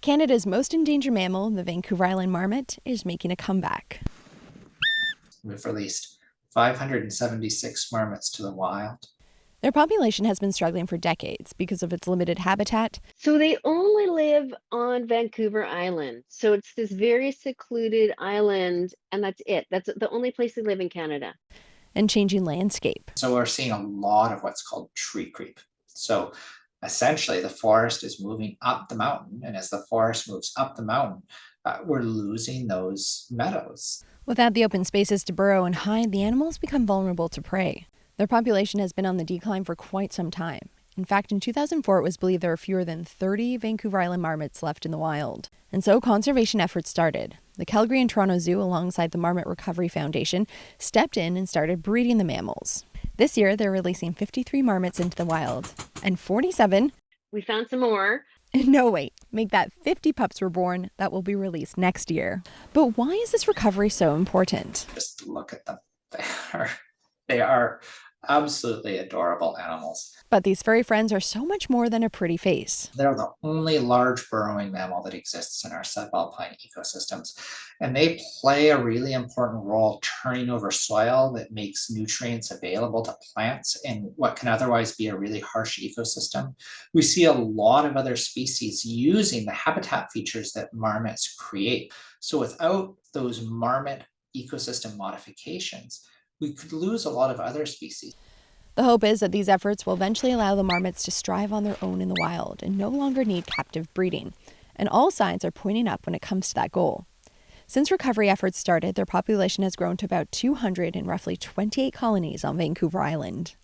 Canada's most endangered mammal, the Vancouver Island marmot, is making a comeback. We've released 576 marmots to the wild. Their population has been struggling for decades because of its limited habitat. So they only live on Vancouver Island. So it's this very secluded island, and that's it. That's the only place they live in Canada. And changing landscape. So we're seeing a lot of what's called tree creep. So essentially the forest is moving up the mountain, and as the forest moves up the mountain, we're losing those meadows. Without the open spaces to burrow and hide, the animals become vulnerable to prey. Their population has been on the decline for quite some time. In fact, in 2004, it was believed there were fewer than 30 Vancouver Island marmots left in the wild. And so conservation efforts started. The Calgary and Toronto Zoo, alongside the Marmot Recovery Foundation, stepped in and started breeding the mammals. This year, they're releasing 53 marmots into the wild. And 47... We found some more. No, wait. Make that 50 pups were born that will be released next year. But why is this recovery so important? Just look at them. They are absolutely adorable animals. But these furry friends are so much more than a pretty face. They're the only large burrowing mammal that exists in our subalpine ecosystems, and they play a really important role turning over soil that makes nutrients available to plants in what can otherwise be a really harsh ecosystem. We see a lot of other species using the habitat features that marmots create. So without those marmot ecosystem modifications, we could lose a lot of other species. The hope is that these efforts will eventually allow the marmots to strive on their own in the wild and no longer need captive breeding. And all signs are pointing up when it comes to that goal. Since recovery efforts started, their population has grown to about 200 in roughly 28 colonies on Vancouver Island.